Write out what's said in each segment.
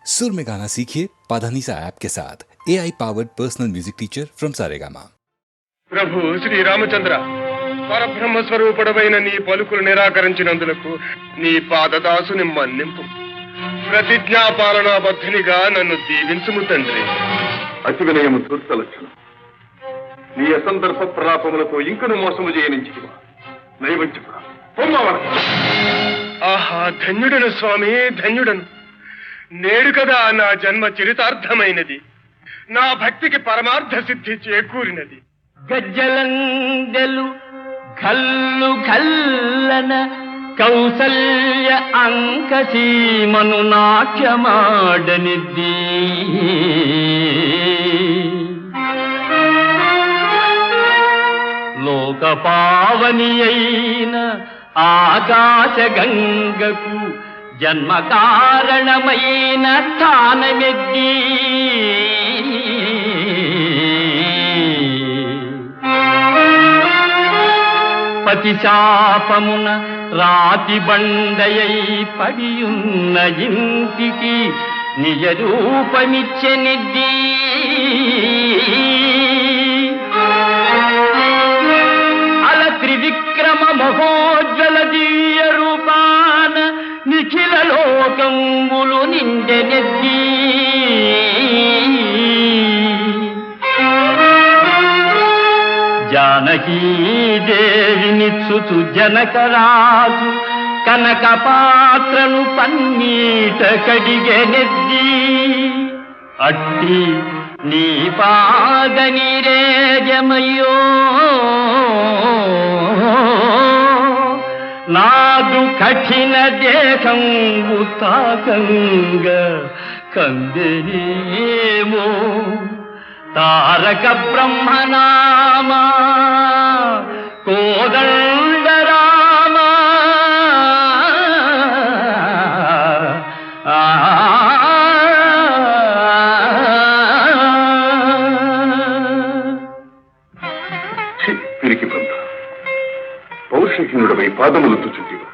सुर में गाना सीखिए पाधानीसा ऐप के साथ AI powered personal music teacher from Saregama. ప్రభు శ్రీ రామచంద్ర పరబ్రహ్మ స్వరూపుడమైన నీ పలుకులు నిరాకరించినందులకు నీ పాదదాసుని మన్నింపు. ప్రతిజ్ఞాపాలనాబద్ధునిగా నన్ను దీవించుము తండ్రి. అతి వినయము దుర్త లక్షణం. నీ అసందర్భ ప్రలాపములతో ఇంకను మోసము చేయనించితివా నైవంచికుడా. ఆహా, ధన్యుడను స్వామి, ధన్యుడను. నేడు కదా నా జన్మ చరితార్థమైనది, నా భక్తికి పరమార్థ సిద్ధి చేకూరినది. గజ్జలందెలు కల్లు కల్లన కౌసల్య అంకసీమను నాట్యమాడనిద్ది. లోకపావని అయిన ఆకాశ గంగకు జన్మ కారణమైన స్థానమెద్ది. పతిశాపమున రాతి బండయై పడియున్న ఇంటికి నిజ రూపమిచ్చెనిద్ది. అల త్రివిక్రమ మహోజ్వల దివ్య రూపాన నిఖిల లోకంబులు నిండెనెద్ది. జానకీ దేవినిచ్చుచు జనకరాజు కనక పాత్రను పన్నీట కడిగెనెద్ది. అట్టి నీ పాద నీరేజమయ్యో నాదు కఠిన దేహంబు తాకంగ కందెనేమో తారక బ్రహ్మనామా కోదండ రామ. పిరికి బంధ పౌరుషహీనుడమై పాదములు తుచుతివా.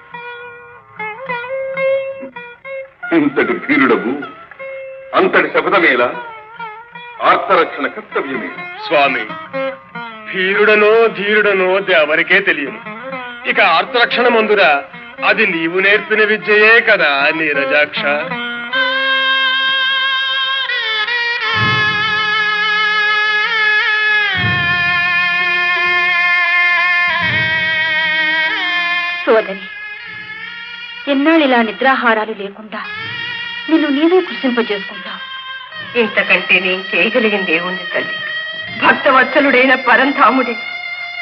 ఇంతటి ధీరుడవు అంతటి శపథమేలా. ఆర్తరక్షణ కర్తవ్యమే. స్వామి, ధీరుడనో ధీరుడనో ఎవరికే తెలియదు. ఇక ఆర్తరక్షణ మందురా, అది నీవు నేర్పిన విద్యయే కదా నీరజాక్ష. సోదరి, ఎన్నాళ్ళిలా నిద్రాహారాలు లేకుండా నిన్ను నీవే కృషింపజేసుకుంటావు. ఇంతకంటే నేను చేయగలిగింది ఏముంది తల్లి? భక్తవత్సలుడైన పరంధాముడి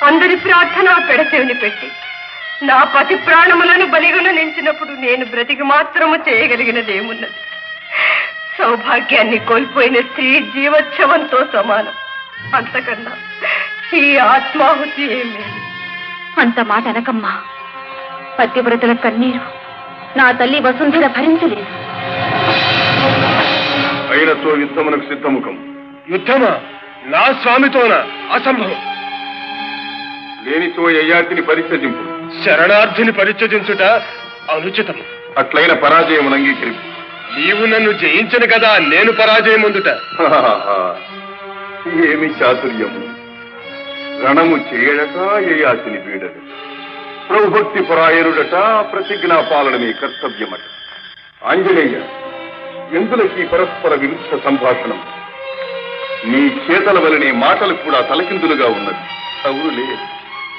అందరి ప్రార్థన పెడచెవిని పెట్టి నా పతి ప్రాణములను బలిగొన నించినప్పుడు నేను బ్రతికి మాత్రము చేయగలిగినది ఏమున్నది? సౌభాగ్యాన్ని కోల్పోయిన స్త్రీ జీవోత్సవంతో సమానం. అంతకన్నా ఈ ఆత్మాహుతి ఏమి? అంత మాట అనకమ్మా. పతివ్రతల కన్నీరు నా తల్లి వసుంధర భరించలేదు. అయినతో యుద్ధమునకు సిద్ధముఖం. యుద్ధమా? నా స్వామితోనా? అసంభవం. లేనిచో యయాతిని పరిత్యజింపు. శరణార్థిని పరిత్యజించుట అనుచితం. అట్లైన పరాజయమును అంగీకరింపు. నీవు నన్ను జయించను కదా నేను పరాజయముందుట. ఏమి చాతుర్యము! రణము చేయడట యయాతిని వీడట. ప్రభుభక్తి పరాయణుడట. ప్రతిజ్ఞా పాలనమే కర్తవ్యమట. ఆంజనేయ, ఎందులకి పరస్పర విరుద్ధ సంభాషణం? నీ చేతల వలనే మాటలు కూడా తలకిందులుగా ఉన్నది. అవునులే,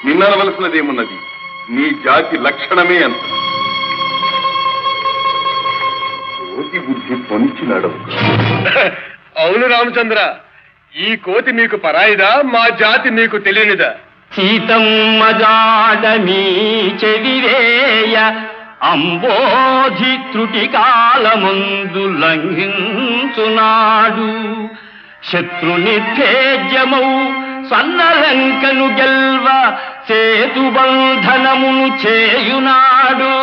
నిన్ననవలసినదేమున్నది? నీ జాతి లక్షణమే అంత. కోతి బుద్ధి పొంచి నడవు. అవును రామచంద్ర, ఈ కోతి మీకు పరాయిదా, మా జాతి మీకు తెలియనిదా? సీతమ్మ జాడమీ చెవిరేయ అంబోధి త్రుటి కాలమందు లంఘించునాడు. శత్రు నిర్భేద్యమౌ సన్నలంకను గెల్వ సేతుబంధనమును చేయునాడు.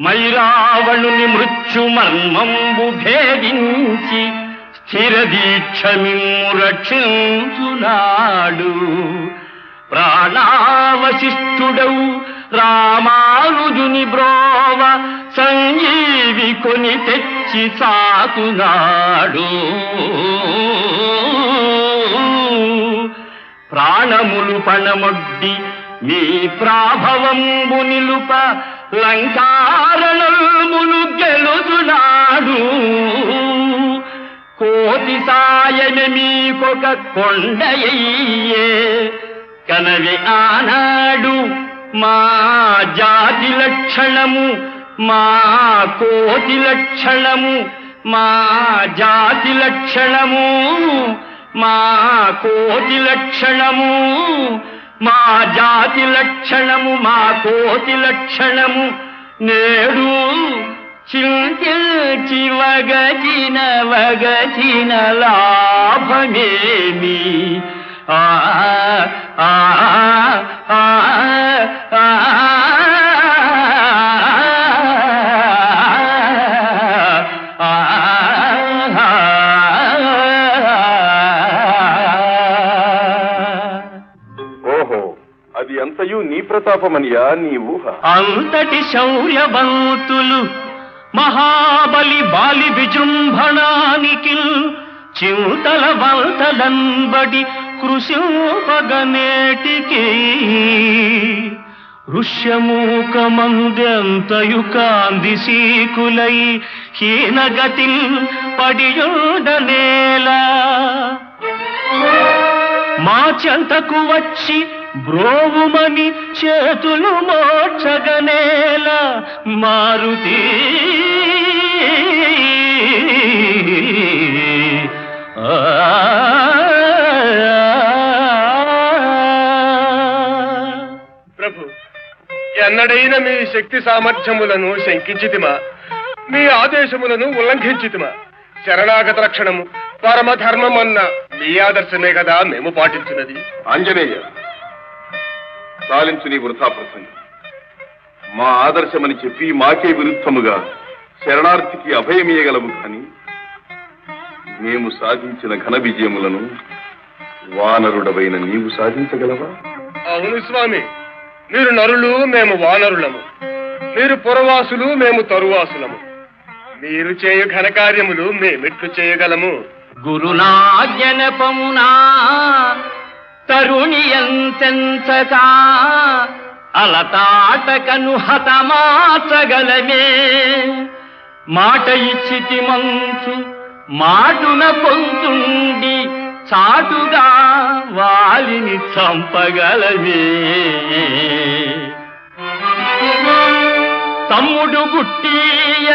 మైరావణుని మృత్యు మర్మంబు భేదించి స్థిర దీక్షమిమ్ము రక్షించునాడు. ప్రాణావశిష్ఠుడౌ రామానుజుని బ్రోవ సంజీవి ఇవి కొని తెచ్చి సాకునాడు. ప్రాణములు పణమొడ్డి మీ ప్రాభవంబు నిలుప లంకారణములు గెలుచునాడు. కోటి సాయమే మీకొక కొండయ్యే కనవి ఆనాడు. మా జాతి లక్షణము మా కోటి లక్షణము, మా జాతి లక్షణము మా కోటి లక్షణము, మా జాతి లక్షణము మా కోటి లక్షణము నేడు చింతించి వగచిన లాభమేమి. ఆ ఆ ఆ ఆ అంతయు నీ ప్రతాపమనియా నీ ఊహ. అంతటి శౌర్యవంతులు మహాబలి బాలి విజృంభణానికి చింతల వంతలంబడి కృషిపగనేటికి ఋష్యమూకమందెంతయు కాంది సీకులై హీనగతి పడియుండనేలా. మా చెంతకు వచ్చి బ్రోవుమని చేతులు మోక్షగనేల మారుతి. ప్రభు, ఎన్నడైనా మీ శక్తి సామర్థ్యములను శంకించితిమా? మీ ఆదేశములను ఉల్లంఘించితిమా? శరణాగత రక్షణము పరమధర్మమన్న మీ ఆదర్శమే కదా మేము పాటించినది. ఆంజనేయ, సాలించు నీ వృథా ప్రసంగం. మా ఆదర్శమని చెప్పి మాకే విరుద్ధముగా శరణార్థికి అభయమీయగలవు కాని మేము సాధించిన ఘన విజయములను వానరుడవైన నీవు సాధించగలవా? అవును స్వామి, మీరు నరులు, మేము వానరులము. మీరు పురవాసులు, మేము తరువాసులము. మీరు చేయు ఘనకార్యములు మేమెట్లు చేయగలము? గురునాజ్ఞనపమునా తరుణి ఎంతెంచక అలతాటకను హతమాచగలమే. మాట ఇచ్చితి మంచు మాటున పొంచుండి చాటుగా వాలిని చంపగలమే. తమ్ముడు గుట్టీయ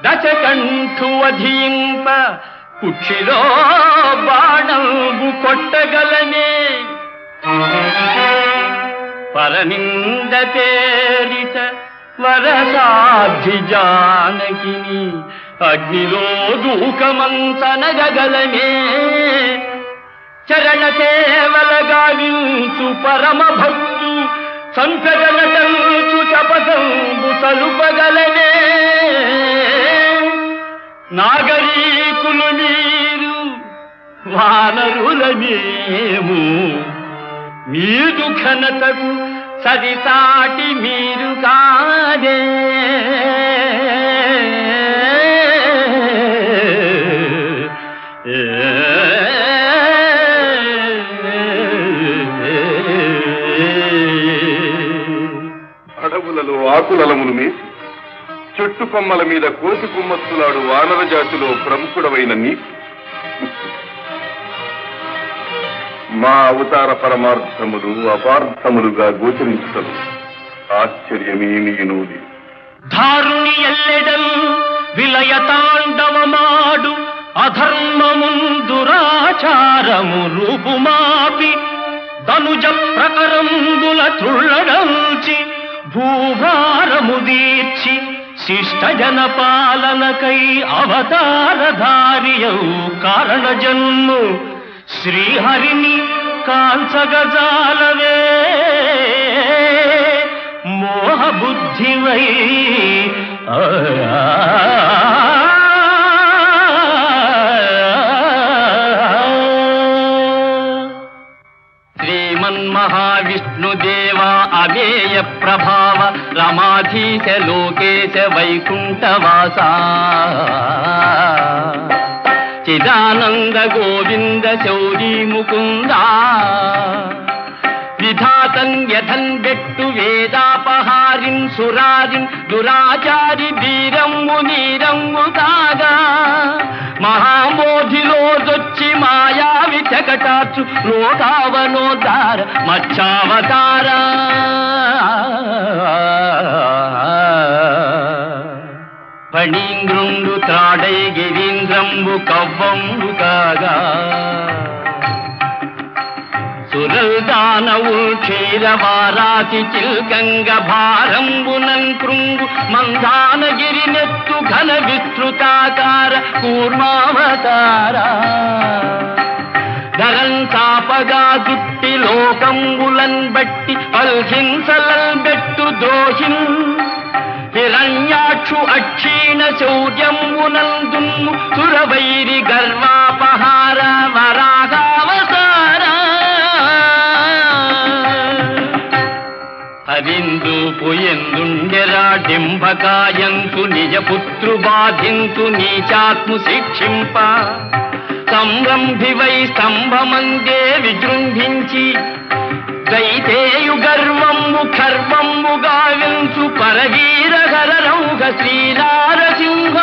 దశకంఠు వధింప కుక్షిలో బాణంబు కొట్టగలనే. పరనింద పేరిత వరసాధ్వి జానకిని అగ్నిలో దూకమంచనగలమే. చరణ సేవల గావించు పరమ భక్తు సంపదలటంచు చపదంబు సలుపగలనే. నాగరీకులు మీరు వానరులమేము, మీదు ఘనతకు సరిసాటి మీరు కాదే. అడవులలో ఆకులలములు మేసి చెట్టు కొమ్మల మీద కోతి కుమ్మత్తులాడు వానర జాతిలో ప్రముఖుడవైన నీ మా అవతార పరమార్థములు అపార్థములుగా గోచరించడం ఆశ్చర్యమేమీనూది. ధారుని ఎల్లెడల్ విలయతాండవమాడు అధర్మమున్ దురాచారము రూపుమాపి ధనుజ ప్రకరంబుల త్రుళ్ళడంచి భూభారము దీర్చి శిష్ట జన పాలనకై అవతారధారియౌ కారణ జన్ము శ్రీహరిని కాంచగజాలవే. మోహబుద్ధివై శ్రీమన్మహావిష్ణుదేవ అవేయ ప్రభావ రమాధీశ లోకేశ వైకుంఠవాస చిదానంద గోవింద శౌరీ ముకుంద విధాతన్ యథన్ బెట్టు వేదాపహారిన్ సురారిన్ దురాచారి వీరమ్ము నీరమ్ము కాగా మహామోధిలోదొచ్చి మాయావి చకటాచు లోకావనోద్ధార మచ్చావతార ఫణీంద్రుండు త్రాడై గిరీంద్రంబు కవ్వంబు కాగా సురల్ దానవుల్ క్షీరవారాసి చిల్కంగ భారంబునన్ కృంగు మందానగిరి నెత్తు ఘన విస్తృతాకార కూర్మావతార ధరన్ తాపగా దుట్టి లోకంబులన్ బట్టి పల్హింసలన్ బెట్టు దోషిన్ హిరణ్యాక్షు అక్షీణ శౌర్యంబునందున్ను సురవైరి గర్వాపహార వరాగావతార హరిందూపు ఎందుండెరా డింభకాయంతు నిజపుత్రు బాధింతు నీచాత్ము శిక్షింప సంరంభివై స్తంభమందే విజృంభించి దైతేయు గర్వమ్ము ఖర్వమ్ము గావించు పరవీరహర రౌఘ శ్రీనారసింహ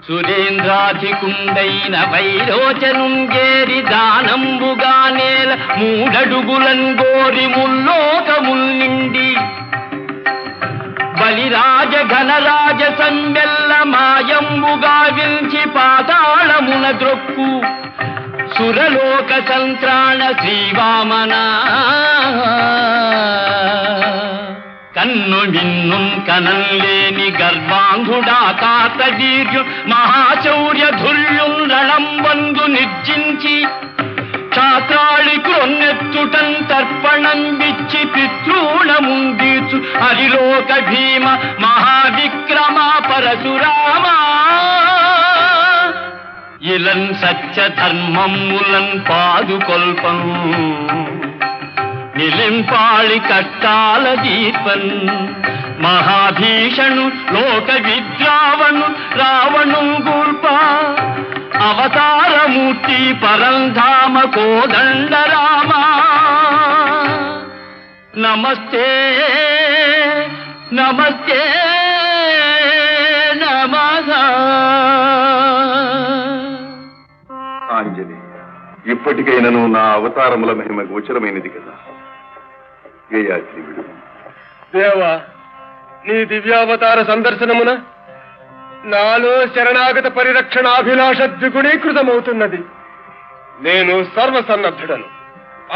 సురేంద్రాధికుండైన వైరోచనుంగేరి దానంబుగా నేల మూడడుగులన్ గోరి ముల్లోకముల్ నిండి బలిరాజ ఘనరాజ సంబెల్ల మాయంబుగా విల్చి పాతాళమున ద్రొక్కు సురలోక సంత్రాణ శ్రీవామన కన్ను విన్ను కనల్లేని గర్వాంధుడా కాతదీర్ఘు మహాశౌర్య ధుర్యుం రణంబందు నిర్జించి క్షాత్రాళి క్రొన్నెత్తుటం తర్పణం విచ్చి పితృణముందీచు హరిలోక భీమ మహావిక్రమ పరశురామా ఇలన్ సత్య ధర్మములన్ పాదుకొల్పం నిలింపాళి కట్టాల దీపన్ మహాభీషణు లోక విద్రావణు రావణు గూల్ప అవతారమూర్తి పరంధామ కోదండ రామ నమస్తే నమస్తే నమః. ఆంజనేయ, ఇప్పటికైనను నా అవతారముల మహిమ గోచరమైనది కదా. గయాత్రి విడు. దేవా, నీ దివ్యావతార సందర్శనమున నాలో శరణాగత పరిరక్షణాభిలాష ద్విగుణీకృతమవుతున్నది. నేను సర్వసన్నద్ధుడను.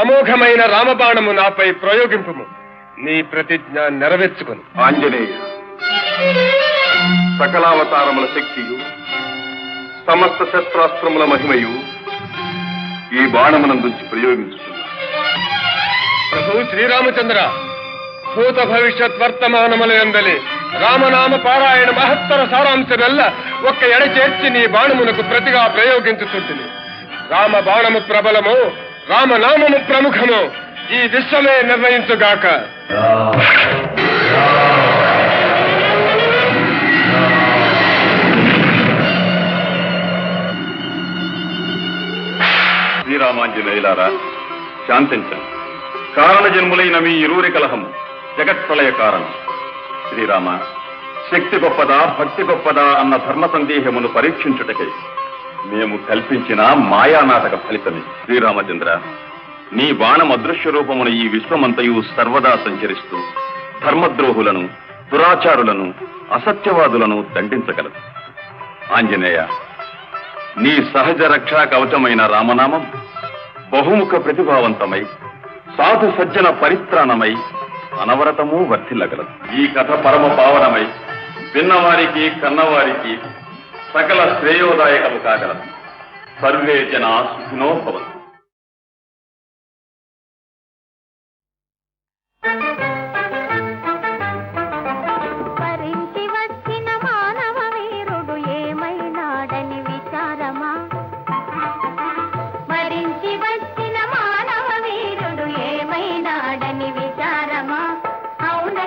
అమోఘమైన రామబాణము నాపై ప్రయోగింపుము. నీ ప్రతిజ్ఞ నెరవేర్చుకును. ఆంజనేయ, సకలావతారముల శక్తియు సమస్త శస్త్రాస్త్రముల మహిమయు ఈ బాణమునందుంచి ప్రయోగించుతున్నా. ప్రభు శ్రీరామచంద్ర, భూత భవిష్యత్ వర్తమానముల యందలి రామనామ పారాయణ మహత్తర సారాంశమెల్ల ఒక్క ఎడ చేర్చి నీ బాణమునకు ప్రతిగా ప్రయోగించుతుంటుంది. రామ బాణము ప్రబలము, రామనామము ప్రముఖము, ఈ విశ్వమే నిర్ణయించుగాక. శ్రీరామాంజనేయులారా, శాంతించండి. కారణ జన్ములైన మీ ఇరువురి కలహం జగత్ప్రళయ కారణం. శ్రీరామ, శక్తి గొప్పదా భక్తి గొప్పదా అన్న ధర్మ సందేహమును పరీక్షించుటకై మేము కల్పించిన మాయానాటక ఫలితమే. శ్రీరామచంద్ర, నీ బాణం అదృశ్య రూపమును ఈ విశ్వమంతయు సర్వదా సంచరిస్తూ ధర్మద్రోహులను, దురాచారులను, అసత్యవాదులను దండించగలదు. ఆంజనేయ, నీ సహజ రక్షా కవచమైన రామనామం బహుముఖ ప్రతిభావంతమై సాధు సజ్జన పరిత్రాణమై అనవరతము వర్ధిల్లగలదు. ఈ కథ పరమ పావనమై విన్నవారికి కన్నవారికి సకల శ్రేయోదాయకము కాగలదు. సర్వే జనా సుఖినో భవంతు. పరించి వచ్చిన మానవ వీరుడు ఏమైనాడని విచారమా? మరించి వచ్చిన మానవ వీరుడు ఏమైనాడని విచారమా? అవున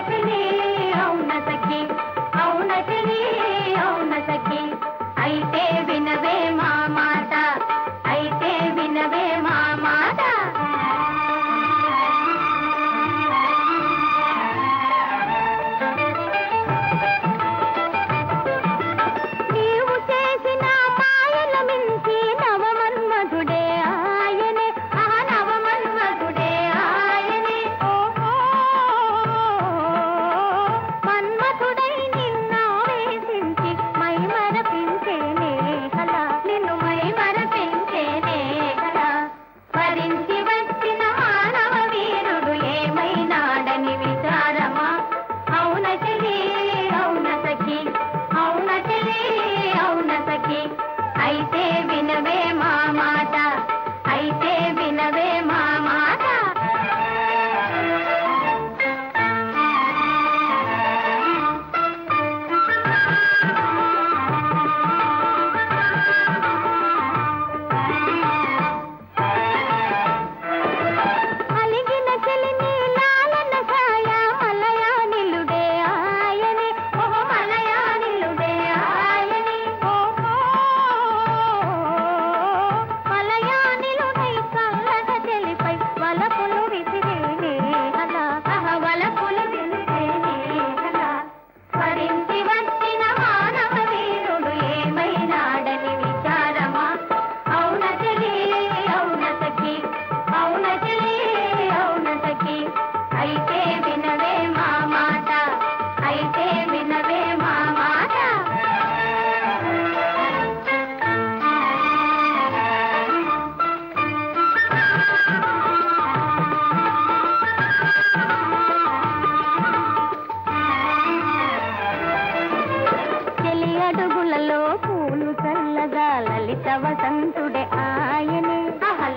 పూలలో పూలు చల్లగా లలిత వసంతుడే ఆయనే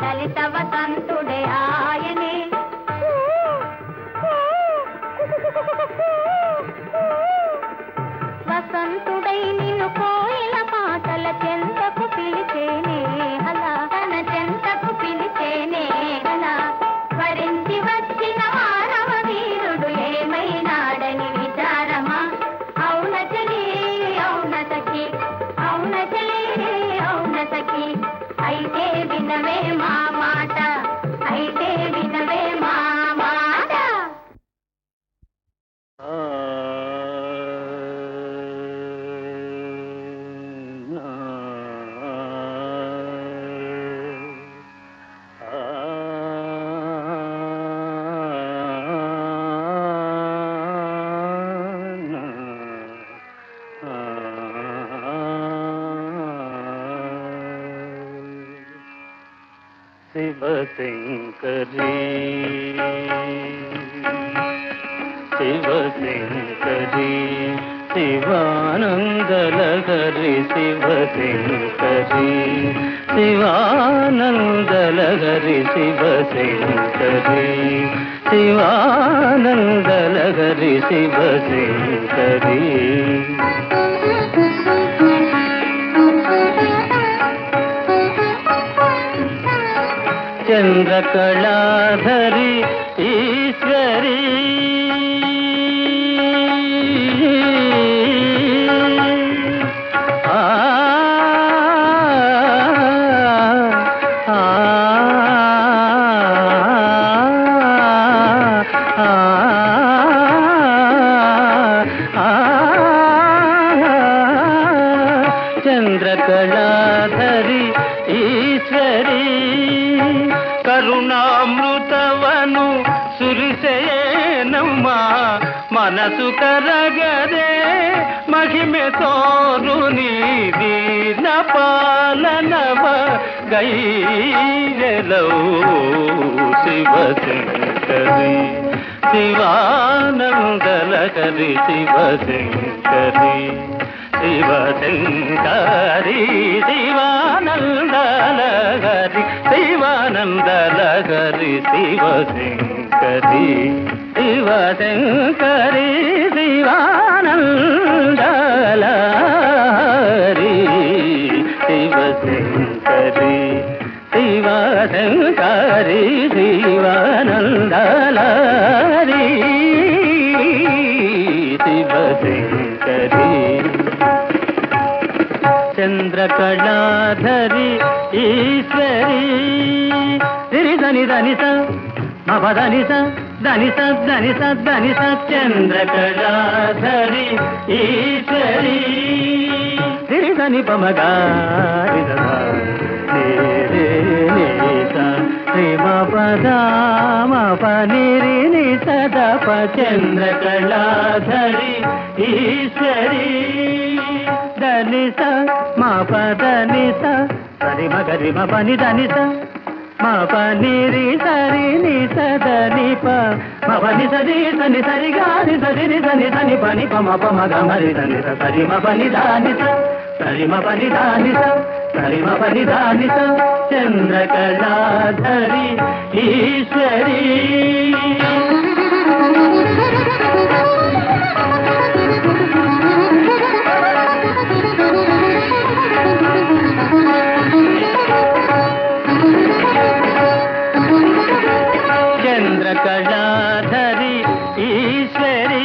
లలిత వసంతుడే ఆయనే వసంతుడై నిన్ను కోయిల పాటల చెంతకు పిలిచేనే హలా తన చెంతకు పిలిచేనే హలా వరించి వచ్చిన మానవ వీరుడు ఏమైనాడని విచారమా ఔనచలి ఔనతకి ఔనచలి ఔనతకి అయితే వినవే మా మాట అయితే వినవే మా మాట శివశంకరీ శివశంకరీ శివానందలహరి శివశంకరీ శివానందలహరి శివశంకరీ శివానందలహరి శివశంకరీ చంద్రకళాధరి ఈశ్వరీ చంద్రకళాధరి ఈశ్వరీ కరుణామృతవను సురిసేనమ్మా మనసు కరగదే మహిమె తోరుని దీన పాలనవ గైరెలౌ శివశంకరి శివానందలహరి శివశంకరి శివశంకరి శివానందలహరి శివానందలహరి శివశంకరి శివశంకరి శివానందలహరి శివశంకరి శివశంకరి శివానందలహరి శివశంకరి చంద్రకళాధరి ఈశ్వరీ ధని ధని స మపదని స ధని స ధని స ధని స చంద్రకళాధరి ఈశ్వరీ ధని ధని పమగారి పనిరి ని సదప చంద్రకళాధరి ఈశ్వరీ దనిస మా పదనిస సరి మగరి మ పని దనిస మా పనిరి సరి ని సదని ప మ పని సరి సని సరి గారి సరి ని సని సని పని ప మ ప మ గ మరి దని స సరి మ పని దానిస సరి మ పని దానిస సరి మ పని దానిస చంద్రకళాధరి ఈశ్వరీ చంద్రకళాధరి ఈశ్వరీ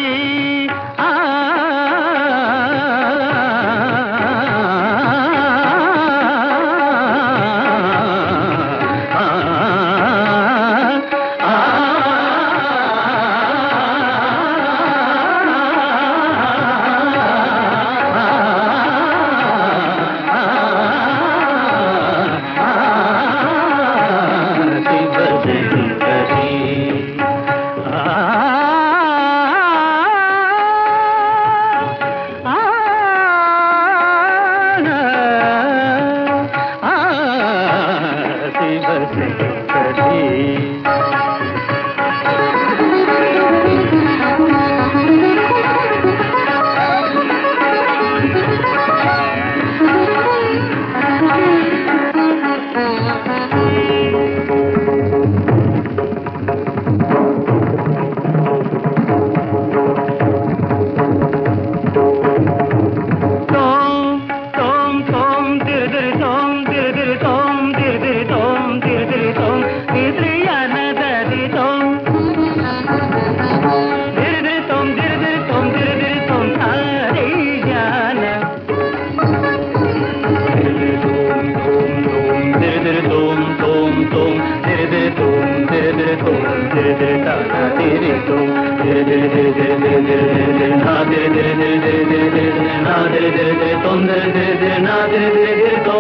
ధిరి తో ధిరి ధిరి తా నా ధిరి తో ధిరి ధిరి ధిరి ధిరి ధిరి ధిరి ధిరి నా ధిరి ధిరి ధిరి ధిరి ధిరి ధిరి నా ధిరి ధిరి ధిరి తో ధిరి ధిరి ధిరి నా ధిరి ధిరి ధిరి తో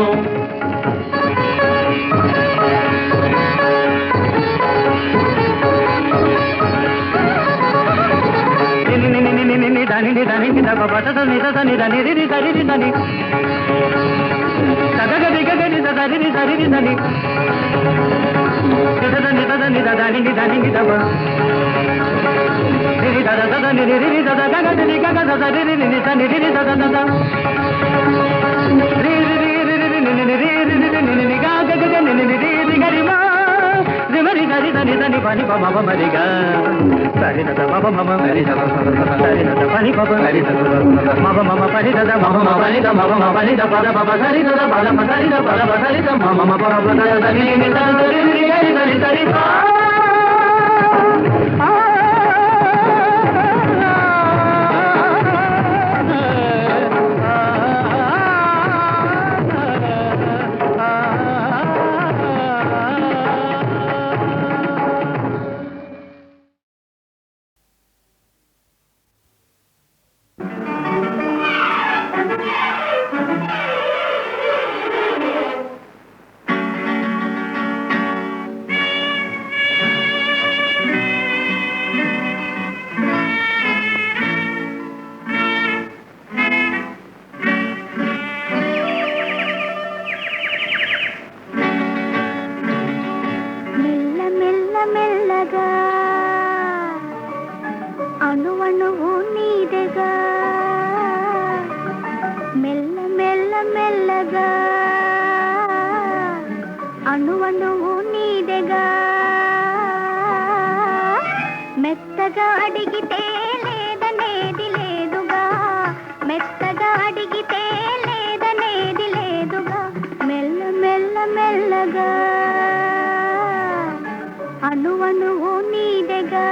దని దని దబ బత ని దని దని రి దని రి దని దగ దిగ గని దని రి దని రి దని దని దని దని దని దబ రి దద దద ని రి రి దద గగ ని గగ దద రి రి ని దని రి దద దద రి రి రి రి రి ని రి రి రి ని గగ గగ ని రి రి గరి మా రిమరి గరి దని దని పని పమ పమ రి గ సరి దద పమ పమ గరి దద సరి దద పని పమ గరి దద మమ మమ పని దద మమ మమ పని ద మమ మమ పని ద పద పమ సరి దద పద పమ సరి ద పద పమ సరి ద మమ మమ పమ పద ద ని ని ద రి రి గరి దని సరి పా మెత్తగా అడిగితే లేదనేది లేదుగా మెత్తగా అడిగితే లేదనేది లేదుగా మెల్ల మెల్ల మెల్లగా అణువణువు నీదెగా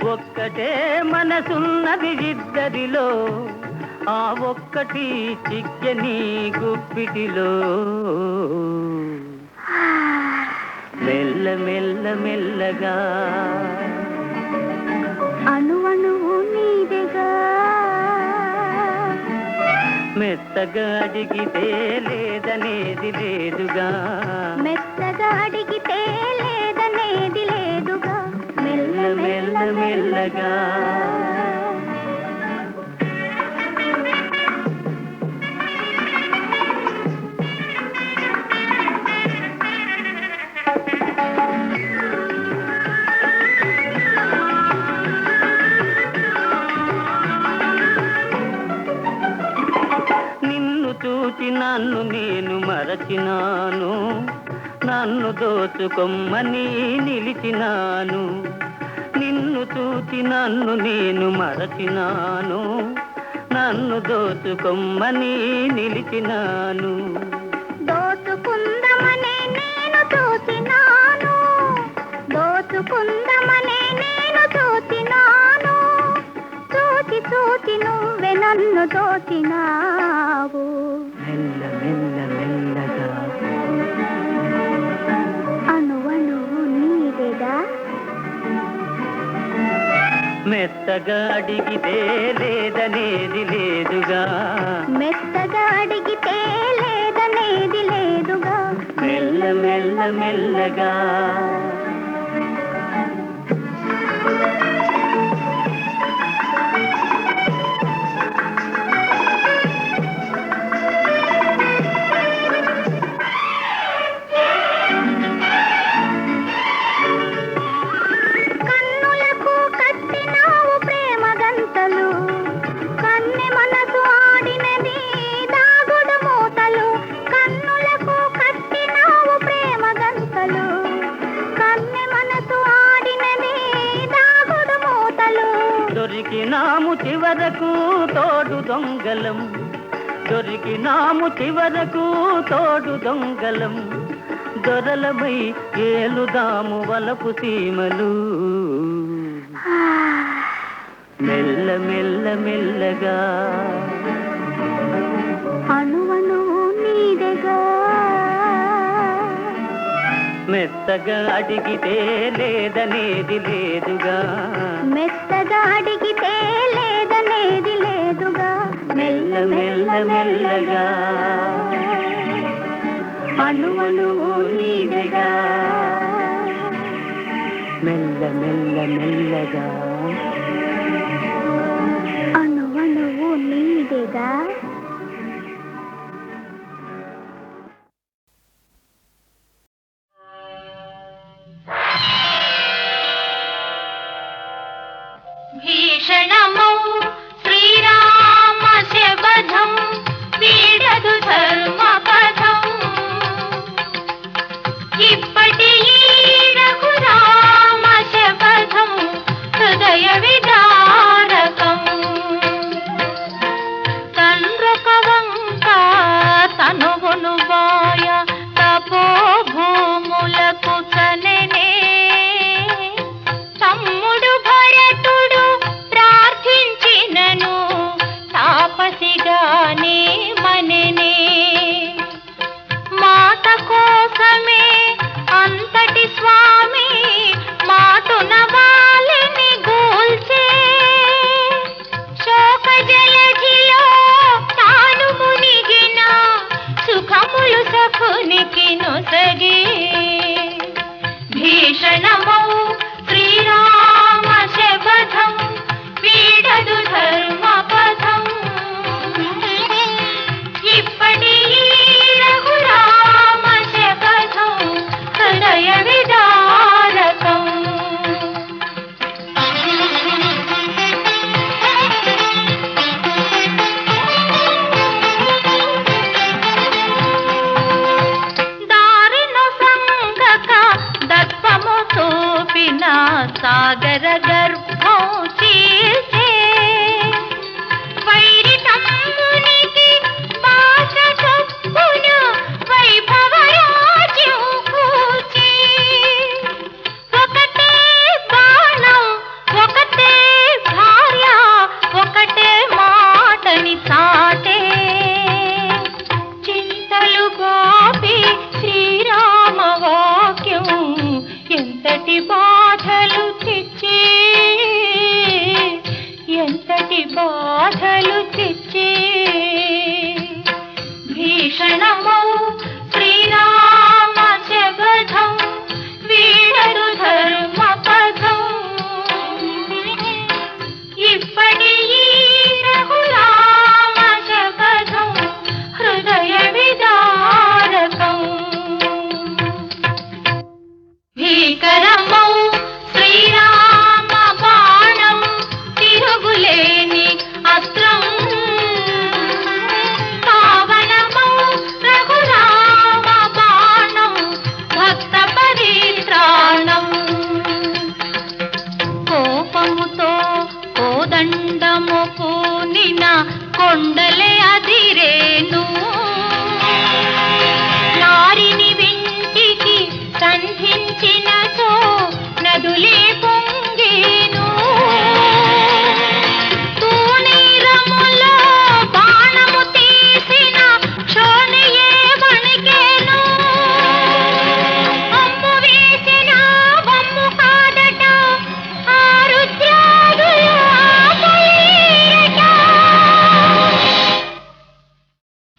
ఒక్కటే మనసున్నది ఇద్దరిలో ఆ ఒక్కటి చిక్కని గుప్పిటిలో మెల్ల మెల్ల మెల్లగా అణువణువు నీదెగా మెత్తగా అడిగితే లేదనేది లేదుగా మెత్తగా అడిగితే లేదనేది లేదుగా మెల్ల మెల్ల మెల్లగా నిన్ను చూచి నన్ను నేను మరచినాను నన్ను దోచుకొమ్మని నిలిచినాను నిన్ను చూచి నన్ను నేను మరచినాను నన్ను దోచుకొమ్మని నిలిచినాను దోచుకుందమనే నేను చూచినాను దోచుకుందమనే నేను చూచినాను చూచి చూచి నువ్వే నన్ను దోచినావు మెల్ల మెల్ల మెల్లగా అణువణువు నీదెగా మెత్తగా అడిగితే లేదనేది లేదుగా మెత్తగా అడిగితే లేదనేది లేదుగా మెల్ల మెల్ల మెల్లగా కన్నె మనసు ఆడినది దాగుడు దొరికినాము చివరకు తోడు దొంగలం, దొరికినాము చివరకు తోడు దొంగలం, దొరలమై ఏలుదాము వలపు సీమలు. మెల్ల మెల్ల మెల్లగా అణువను నీదెగా, మెత్తగా అడిగితే లేదనేది లేదుగా, మెత్తగా అడిగితే లేదనేది లేదుగా, మెల్ల మెల్ల మెల్లగా అణువను నీదెగా, మెల్ల మెల్ల మెల్లగా అణువను నీదెగా. భీషణమౌ శ్రీరామ శబధం వీడదు ధర్మపథం, ఇప్పటి ఈ రఘురామ శబధం హృదయ విదారకం. తండ్రొక వంక తనువును బాయ తపోభూములకు చనెనే, తమ్ముడు భరతుడు ప్రార్థించినను తాపసిగానే మననే. మాత కోసమే అంతటి స్వామి మాటున వాలిని గూల్చే, శోక జలధిలో తాను మునిగిన సుఖములు సఖునికి నొసగే. భీషణమౌ శ్రీరామ శబధం వీడదు ధర్మపథం, ఇప్పటి ఈ రఘురామ శబధం హృదయ విదారకం. దారిను సంగక దర్పము చూపిన సాగర గర్భం చీల్చే, వైరి తమ్మునికి భాష చొప్పున వైభవరాజ్యం కూర్చి, ఒకటే బాణం ఒకటే భార్య ఒకటే మాటని చాటే, చింతలు గోపి శ్రీరామ వాక్యం ఎంతటి బాధలు తెచ్చే, ఎంతటి బాధలు తెచ్చే. భీషణమౌ శ్రీరామ శబధం వీడదు ధర్మపథం, ఇప్పటి ఈ రఘురామ శబధం హృదయ విదారకం. భీకరమౌ శ్రీరామ బాణం తిరుగులేని అస్త్రం, పావనమౌ రఘురామ బాణం భక్త పరిత్రాణం. కోపముతో కోదండము పూనిన కొండలే అదిరేను, నారిని వింటికి సంధించినచో నదులే పొంగేను, తూణీరములో బాణము తీసిన క్షోణియే వణికేను, అమ్ము వేసిన వమ్ము కాదట ఆ రుద్రాదులు ఆపలేరట.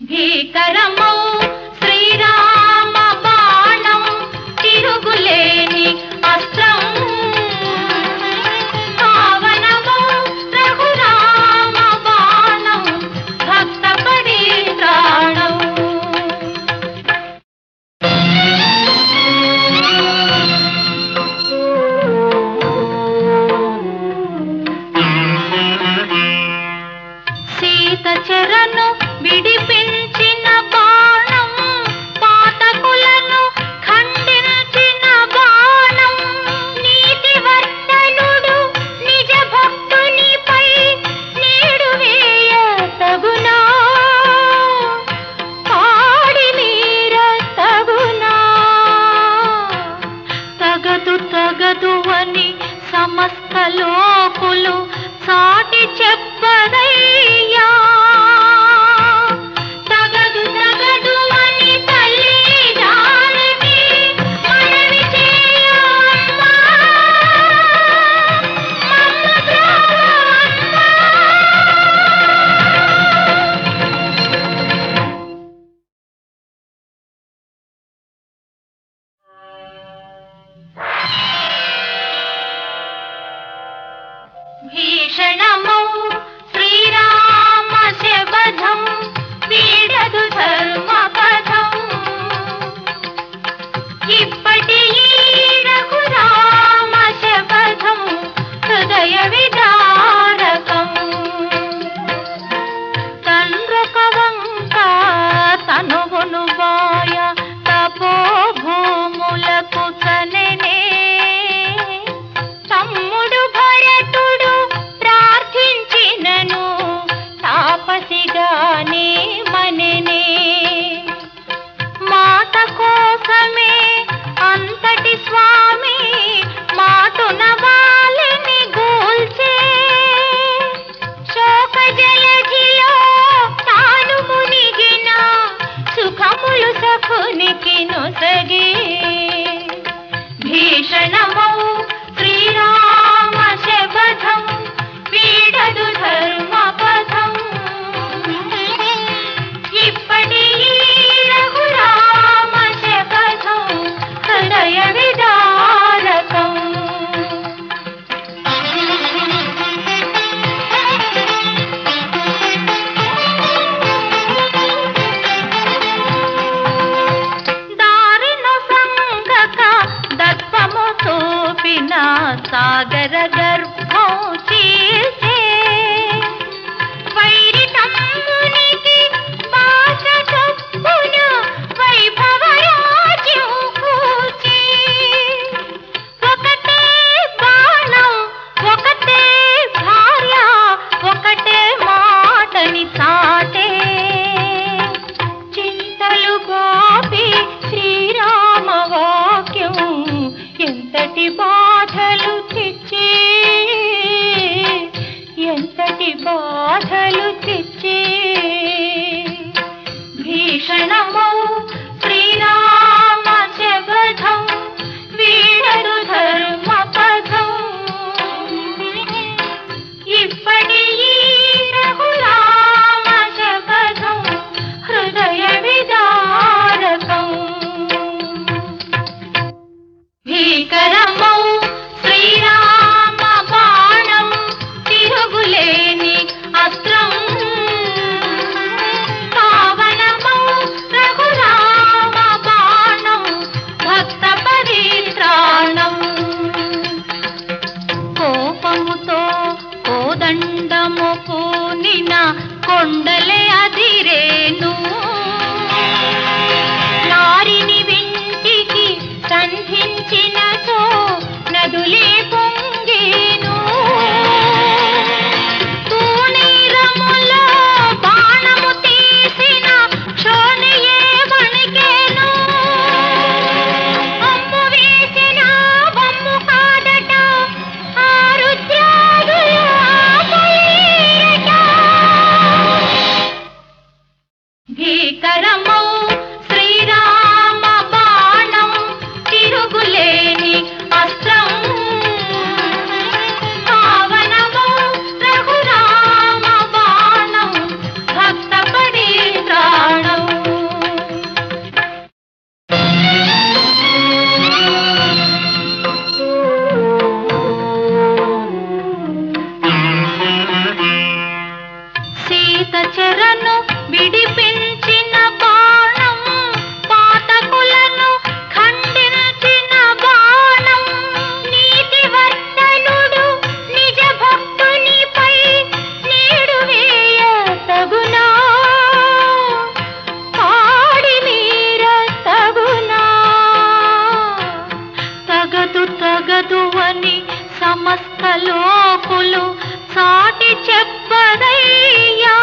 భీకరమౌ శ్రీరామ బాణం తిరుగులేని అస్త్రం, భీషణమౌ శ్రీరామ శబధం వీడదు ధర్మపథం ఇప్పటి ఈ రఘురామ శబధం హృదయ విదారకం తండ్రొక వంక తనువును బాయ తపోభూములకు చనెనే తమ్ముడు భరతుడు ప్రార్థించినను తాపసిగానే మనెనే మాట కోసమే అంతటి స్వామి మాటున వాలిని గూల్చే శోక జలధిలో తాను మునిగిన సుఖములు సఖునికి నొసగి భీషణమౌ శ్రీరామ శబధం వీడదు ధర్మపథం ఇప్పటి ఈ రఘురామ శబధం హృదయ విదారకం దారిన సంగక దర్పము చూపిన సాగర గర్భం చీల్చే వైరి తమ్మునికి భాష చొప్పున వైభవరాజ్యం కూర్చి ఒకటే బాణం ఒకటే భార్య ఒకటే మాటని చాటే చింతలు గోపి శ్రీరామ వాక్యం ఎంతటి బాధలు తెచ్చే ఎంతటి బాధలు తెచ్చే భీషణమౌ శ్రీరామ శబధం వీడదు ధర్మపథం ఇప్పటి ఈ రఘురామ శబధం హృదయ విదారకం భీకరమౌ శ్రీరామ బాణం తిరుగులేని అస్త్రం పావనమౌ రఘురామ బాణం భక్త పరిత్రాణం కోపముతో కోదండము పూనిన కొండలే అదిరేను నారిని వింటికి సంధించినచో నదులే పొంగేను తూణీరములో బాణము తీసిన క్షోణియే వణికేను అమ్ము వేసిన వమ్ము కాదట ఆ రుద్రాదులు ఆపలేరట భీకరమౌ శ్రీరామ బాణం తిరుగులేని అస్త్రం పావనమౌ రఘురామ బాణం భక్త పరిత్రాణం సీత చెరను విడిపించిన బాణం పాతకులను ఖండించిన బాణం నీతివర్తనుడు నిజ భక్తునిపై నీడు వేయ తగునా పాడి మీర తగునా తగదు అని సమస్త లోకులు సాటి చెప్పదయ్యా